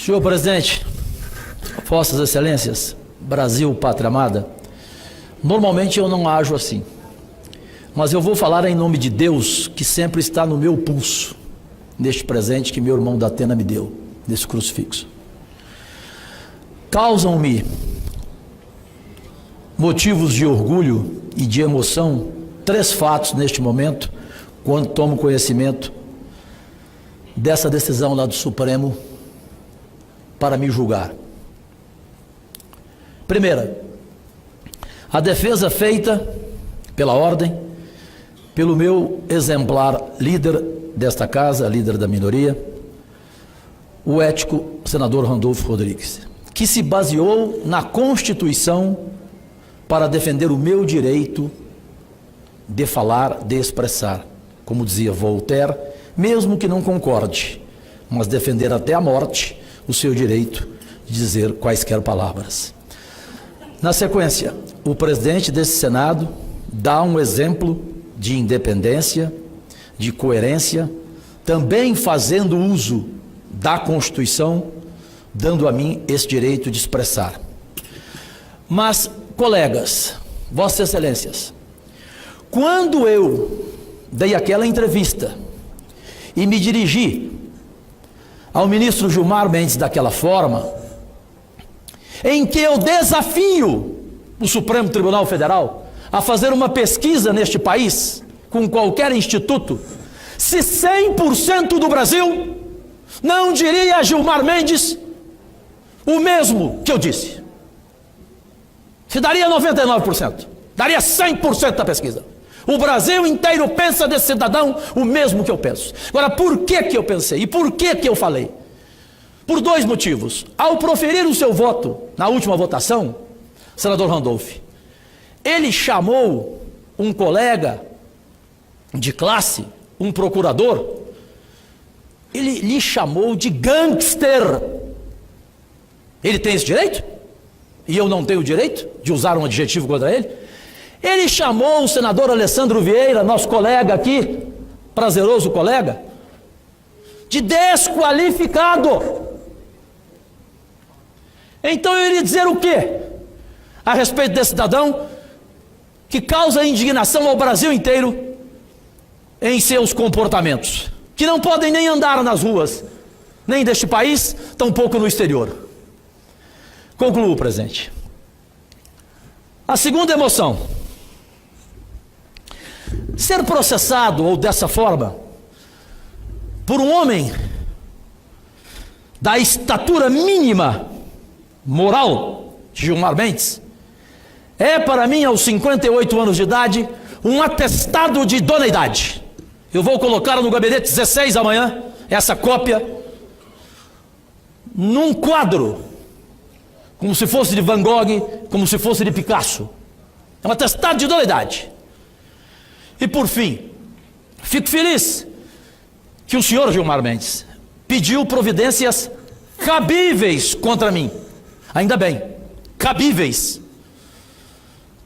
Senhor presidente, Vossas Excelências, Brasil, pátria amada, normalmente eu não ajo assim, mas eu vou falar em nome de Deus, que sempre está no meu pulso, neste presente que meu irmão da Atena me deu, nesse crucifixo. Causam-me motivos de orgulho e de emoção 3 fatos neste momento, quando tomo conhecimento dessa decisão lá do Supremo para me julgar. Primeira, a defesa feita pela ordem, pelo meu exemplar líder desta casa, líder da minoria, o ético senador Randolfo Rodrigues, que se baseou na Constituição para defender o meu direito de falar, de expressar, como dizia Voltaire, mesmo que não concorde, mas defender até a morte o seu direito de dizer quaisquer palavras. Na sequência, o presidente desse Senado dá um exemplo de independência, de coerência, também fazendo uso da Constituição, dando a mim esse direito de expressar. Mas, colegas, Vossas Excelências, quando eu dei aquela entrevista e me dirigi ao ministro Gilmar Mendes daquela forma, em que eu desafio o Supremo Tribunal Federal a fazer uma pesquisa neste país, com qualquer instituto, se 100% do Brasil não diria a Gilmar Mendes o mesmo que eu disse. Se daria 99%, daria 100% da pesquisa. O Brasil inteiro pensa desse cidadão o mesmo que eu penso. Agora, por que eu pensei e por que eu falei? Por 2 motivos. Ao proferir o seu voto na última votação, senador Randolph, ele chamou um colega de classe, um procurador, ele lhe chamou de gangster. Ele tem esse direito? E eu não tenho o direito de usar um adjetivo contra ele? Ele chamou o senador Alessandro Vieira, nosso colega aqui, prazeroso colega, de desqualificado. Então eu iria dizer o quê a respeito desse cidadão que causa indignação ao Brasil inteiro em seus comportamentos, que não podem nem andar nas ruas, nem deste país, tampouco no exterior. Concluo, presidente. A segunda emoção: ser processado, ou dessa forma, por um homem da estatura mínima moral de Gilmar Mendes, é para mim, aos 58 anos de idade, um atestado de idoneidade. Eu vou colocar no gabinete 16 amanhã, essa cópia, num quadro, como se fosse de Van Gogh, como se fosse de Picasso. É um atestado de idoneidade. E por fim, fico feliz que o senhor Gilmar Mendes pediu providências cabíveis contra mim. Ainda bem, cabíveis.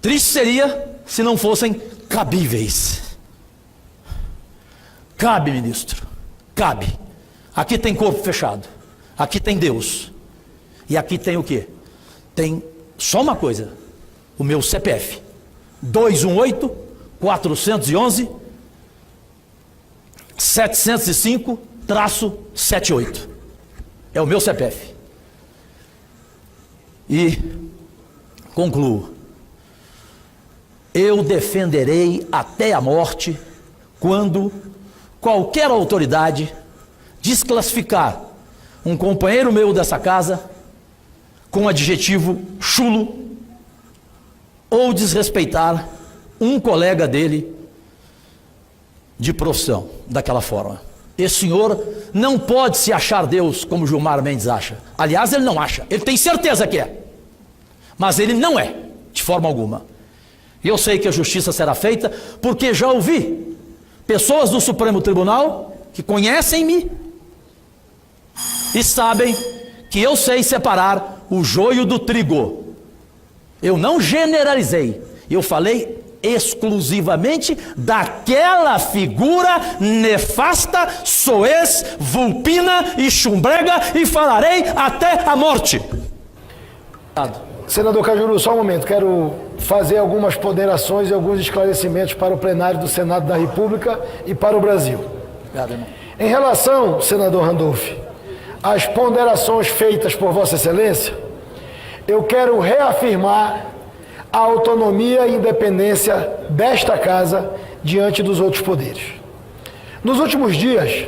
Triste seria se não fossem cabíveis. Cabe, ministro, cabe. Aqui tem corpo fechado, aqui tem Deus. E aqui tem o quê? Tem só uma coisa: o meu CPF 218-411-705-78. É o meu CPF. E concluo: eu defenderei até a morte quando qualquer autoridade desclassificar um companheiro meu dessa casa com o adjetivo chulo, ou desrespeitar um colega dele de profissão daquela forma. Esse senhor não pode se achar Deus como Gilmar Mendes acha. Aliás, ele não acha, ele tem certeza que é, mas ele não é, de forma alguma. E eu sei que a justiça será feita, porque já ouvi pessoas do Supremo Tribunal que conhecem-me e sabem que eu sei separar o joio do trigo. Eu não generalizei, eu falei exclusivamente daquela figura nefasta, soez, vulpina e chumbrega, e falarei até a morte. Senador Cajuru, só um momento, quero fazer algumas ponderações e alguns esclarecimentos para o plenário do Senado da República e para o Brasil. Obrigado, irmão. Em relação, senador Randolph, às ponderações feitas por Vossa Excelência, eu quero reafirmar a autonomia e independência desta Casa diante dos outros poderes. Nos últimos dias,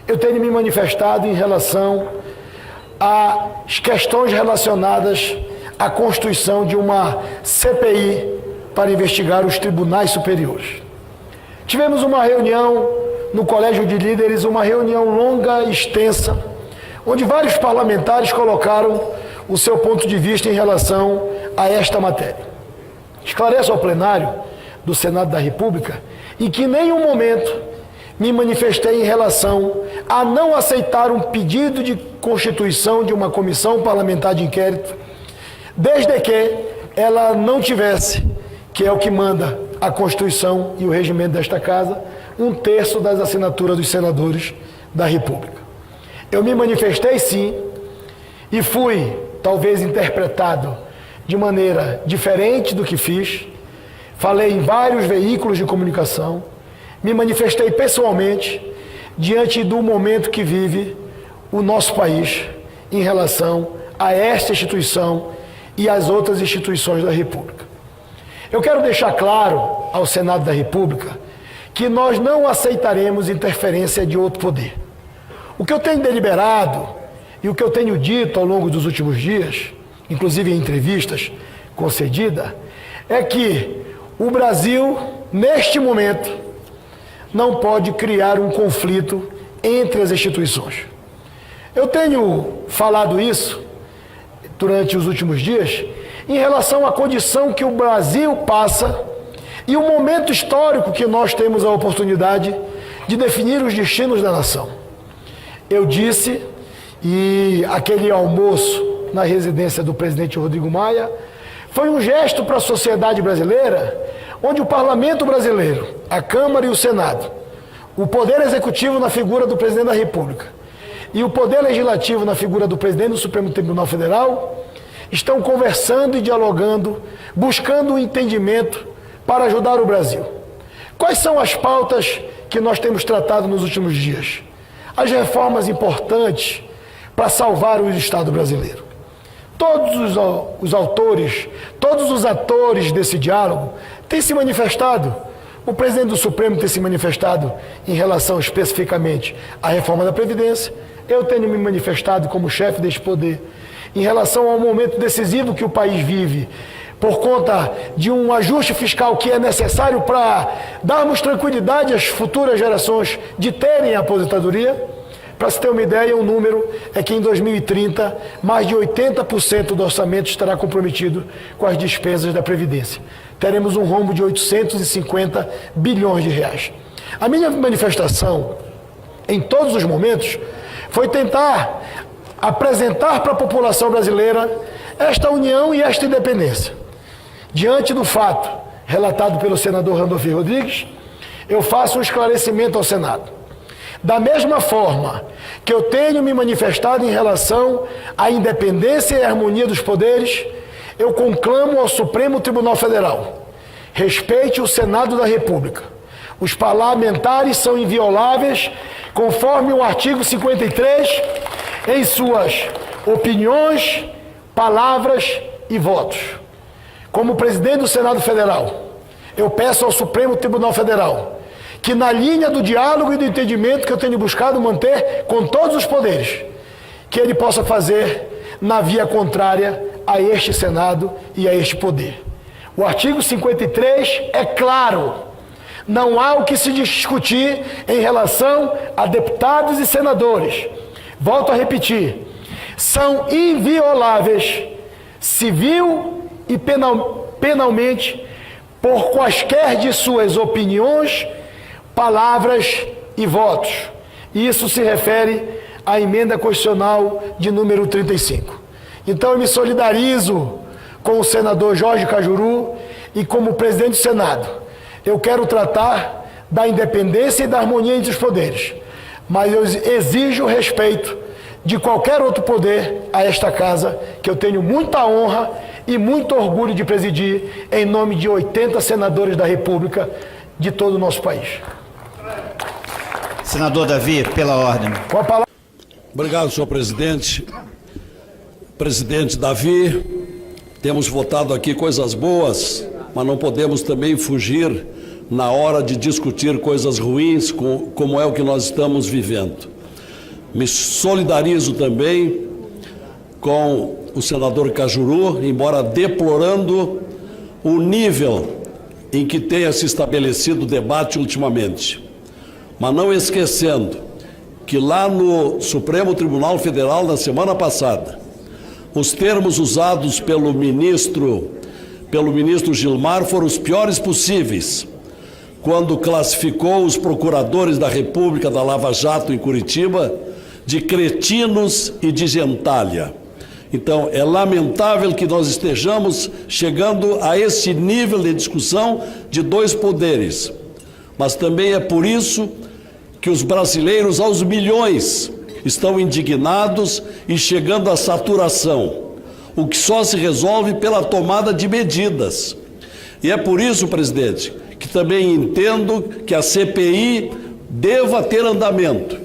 eu tenho me manifestado em relação às questões relacionadas à constituição de uma CPI para investigar os tribunais superiores. Tivemos uma reunião no Colégio de Líderes, uma reunião longa e extensa, onde vários parlamentares colocaram o seu ponto de vista em relação a esta matéria. Esclareço ao plenário do Senado da República em que em nenhum momento me manifestei em relação a não aceitar um pedido de constituição de uma comissão parlamentar de inquérito, desde que ela não tivesse, que é o que manda a Constituição e o regimento desta Casa, 1/3 das assinaturas dos senadores da República. Eu me manifestei sim e fui, talvez, interpretado de maneira diferente do que fiz. Falei em vários veículos de comunicação, me manifestei pessoalmente diante do momento que vive o nosso país em relação a esta instituição e às outras instituições da República. Eu quero deixar claro ao Senado da República que nós não aceitaremos interferência de outro poder. O que eu tenho deliberado e o que eu tenho dito ao longo dos últimos dias, inclusive em entrevistas concedidas, é que o Brasil, neste momento, não pode criar um conflito entre as instituições. Eu tenho falado isso durante os últimos dias em relação à condição que o Brasil passa e o momento histórico que nós temos a oportunidade de definir os destinos da nação. Eu disse, e aquele almoço na residência do presidente Rodrigo Maia foi um gesto para a sociedade brasileira, onde o parlamento brasileiro, a Câmara e o Senado, o poder executivo na figura do presidente da República e o poder legislativo na figura do presidente do Supremo Tribunal Federal, estão conversando e dialogando, buscando um entendimento para ajudar o Brasil. Quais são as pautas que nós temos tratado nos últimos dias? As reformas importantes para salvar o Estado brasileiro. Todos os autores, todos os atores desse diálogo têm se manifestado. O presidente do Supremo tem se manifestado em relação especificamente à reforma da Previdência. Eu tenho me manifestado como chefe deste poder em relação ao momento decisivo que o país vive, por conta de um ajuste fiscal que é necessário para darmos tranquilidade às futuras gerações de terem a aposentadoria. Para se ter uma ideia, o número é que em 2030, mais de 80% do orçamento estará comprometido com as despesas da Previdência. Teremos um rombo de 850 bilhões de reais. A minha manifestação, em todos os momentos, foi tentar apresentar para a população brasileira esta união e esta independência. Diante do fato relatado pelo senador Randolph Rodrigues, eu faço um esclarecimento ao Senado. Da mesma forma que eu tenho me manifestado em relação à independência e harmonia dos poderes, eu conclamo ao Supremo Tribunal Federal: respeite o Senado da República. Os parlamentares são invioláveis, conforme o artigo 53, em suas opiniões, palavras e votos. Como presidente do Senado Federal, eu peço ao Supremo Tribunal Federal que, na linha do diálogo e do entendimento que eu tenho buscado manter com todos os poderes, que ele possa fazer na via contrária a este Senado e a este poder. O artigo 53 é claro: não há o que se discutir em relação a deputados e senadores. Volto a repetir: são invioláveis, civil e penalmente, por quaisquer de suas opiniões, palavras e votos. Isso se refere à emenda constitucional de número 35. Então eu me solidarizo com o senador Jorge Cajuru e como presidente do Senado Eu quero tratar da independência e da harmonia entre os poderes, mas eu exijo respeito de qualquer outro poder a esta casa, que eu tenho muita honra e muito orgulho de presidir, em nome de 80 senadores da República de todo o nosso país. Senador Davi, pela ordem. Com a palavra. Obrigado, senhor presidente. Presidente Davi, temos votado aqui coisas boas, mas não podemos também fugir na hora de discutir coisas ruins, como é o que nós estamos vivendo. Me solidarizo também com o senador Cajuru, embora deplorando o nível em que tenha se estabelecido o debate ultimamente. Mas não esquecendo que lá no Supremo Tribunal Federal, na semana passada, os termos usados pelo ministro Gilmar foram os piores possíveis, quando classificou os procuradores da República da Lava Jato em Curitiba de cretinos e de gentalha. Então, é lamentável que nós estejamos chegando a esse nível de discussão de dois poderes. Mas também é por isso que os brasileiros, aos milhões, estão indignados e chegando à saturação, o que só se resolve pela tomada de medidas. E é por isso, presidente, que também entendo que a CPI deva ter andamento.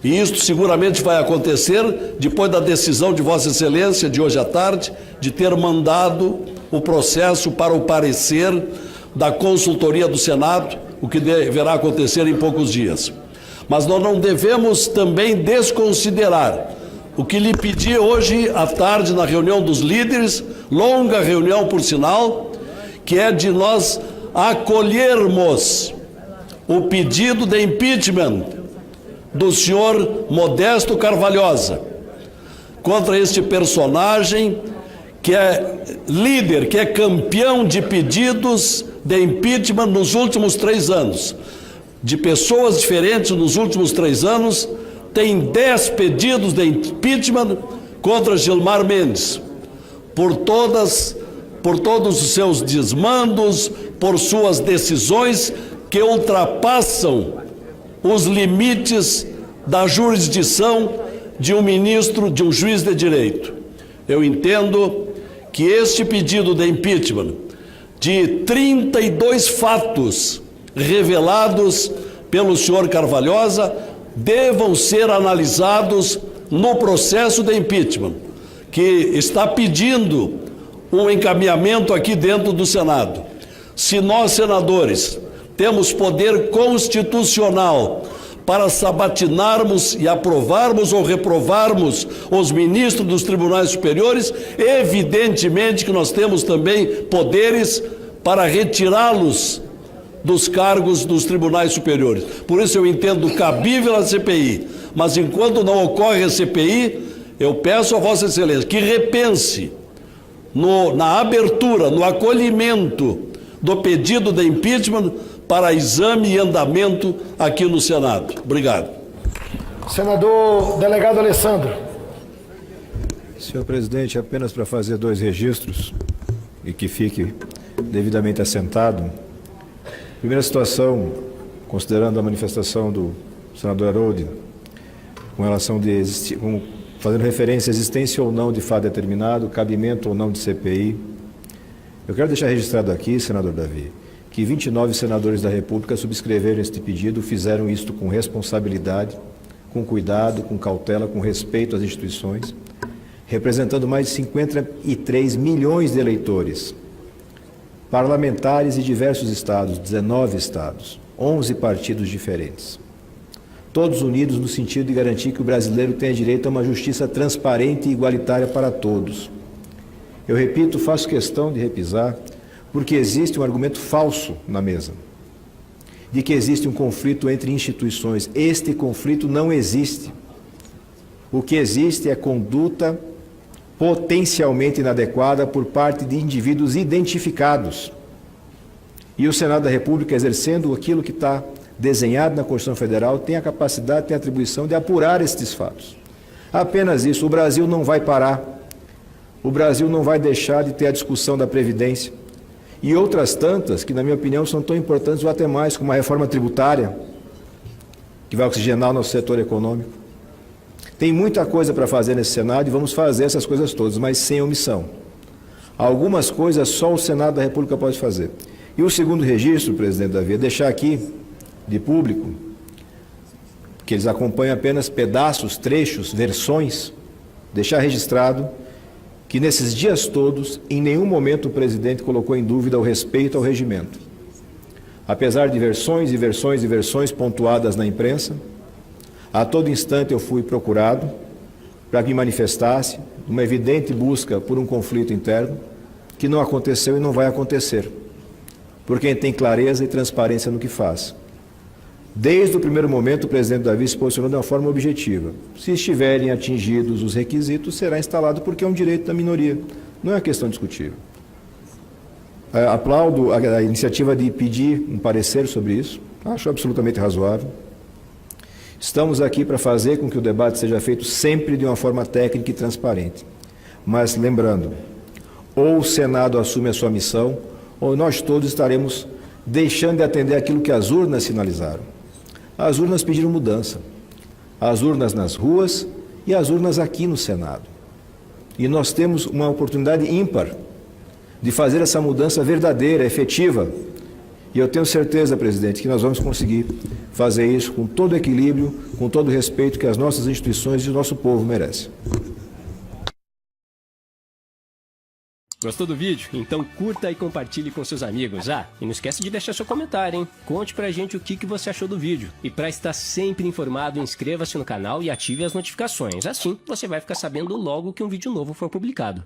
E isto seguramente vai acontecer depois da decisão de Vossa Excelência, de hoje à tarde, de ter mandado o processo para o parecer da consultoria do Senado, o que deverá acontecer em poucos dias. Mas nós não devemos também desconsiderar o que lhe pedi hoje à tarde na reunião dos líderes, longa reunião por sinal, que é de nós acolhermos o pedido de impeachment do senhor Modesto Carvalhosa contra este personagem que é líder, que é campeão de pedidos de impeachment nos últimos 3 anos. De pessoas diferentes nos últimos 3 anos, tem 10 pedidos de impeachment contra Gilmar Mendes, por todos os seus desmandos, por suas decisões que ultrapassam os limites da jurisdição de um ministro, de um juiz de direito. Eu entendo que este pedido de impeachment, de 32 fatos revelados pelo senhor Carvalhosa, devam ser analisados no processo de impeachment, que está pedindo um encaminhamento aqui dentro do Senado. Se nós, senadores, temos poder constitucional para sabatinarmos e aprovarmos ou reprovarmos os ministros dos tribunais superiores, evidentemente que nós temos também poderes para retirá-los dos cargos dos tribunais superiores. Por isso eu entendo cabível a CPI, mas enquanto não ocorre a CPI, eu peço a Vossa Excelência que repense na abertura, no acolhimento do pedido de impeachment para exame e andamento aqui no Senado. Obrigado. Senador delegado Alessandro. Senhor presidente, apenas para fazer 2 registros e que fique devidamente assentado. Primeira situação, considerando a manifestação do senador Haroldo, com relação fazendo referência à existência ou não de fato determinado, cabimento ou não de CPI, eu quero deixar registrado aqui, senador Davi, que 29 senadores da República subscreveram este pedido, fizeram isto com responsabilidade, com cuidado, com cautela, com respeito às instituições, representando mais de 53 milhões de eleitores, parlamentares de diversos estados, 19 estados, 11 partidos diferentes, todos unidos no sentido de garantir que o brasileiro tenha direito a uma justiça transparente e igualitária para todos. Eu repito, faço questão de repisar, porque existe um argumento falso na mesa, de que existe um conflito entre instituições. Este conflito não existe. O que existe é conduta potencialmente inadequada por parte de indivíduos identificados. E o Senado da República, exercendo aquilo que está desenhado na Constituição Federal, tem a capacidade, tem a atribuição de apurar estes fatos. Apenas isso. O Brasil não vai parar. O Brasil não vai deixar de ter a discussão da Previdência. e outras tantas que, na minha opinião, são tão importantes ou até mais, como a reforma tributária, que vai oxigenar o nosso setor econômico. Tem muita coisa para fazer nesse Senado e vamos fazer essas coisas todas, mas sem omissão. Algumas coisas só o Senado da República pode fazer. E o segundo registro, presidente Davi, é deixar aqui de público, que eles acompanham apenas pedaços, trechos, versões, deixar registrado que nesses dias todos, em nenhum momento o presidente colocou em dúvida o respeito ao regimento. Apesar de versões e versões e versões pontuadas na imprensa, a todo instante eu fui procurado para que me manifestasse uma evidente busca por um conflito interno que não aconteceu e não vai acontecer, por quem tem clareza e transparência no que faz. Desde o primeiro momento, o presidente Davi se posicionou de uma forma objetiva. Se estiverem atingidos os requisitos, será instalado porque é um direito da minoria, não é uma questão discutível. Aplaudo a iniciativa de pedir um parecer sobre isso, acho absolutamente razoável. Estamos aqui para fazer com que o debate seja feito sempre de uma forma técnica e transparente. Mas lembrando, ou o Senado assume a sua missão, ou nós todos estaremos deixando de atender aquilo que as urnas sinalizaram. As urnas pediram mudança, as urnas nas ruas e as urnas aqui no Senado. E nós temos uma oportunidade ímpar de fazer essa mudança verdadeira, efetiva. E eu tenho certeza, presidente, que nós vamos conseguir fazer isso com todo o equilíbrio, com todo o respeito que as nossas instituições e o nosso povo merecem. Gostou do vídeo? Então curta e compartilhe com seus amigos. E não esquece de deixar seu comentário, hein? Conte pra gente o que você achou do vídeo. E para estar sempre informado, inscreva-se no canal e ative as notificações. Assim, você vai ficar sabendo logo que um vídeo novo for publicado.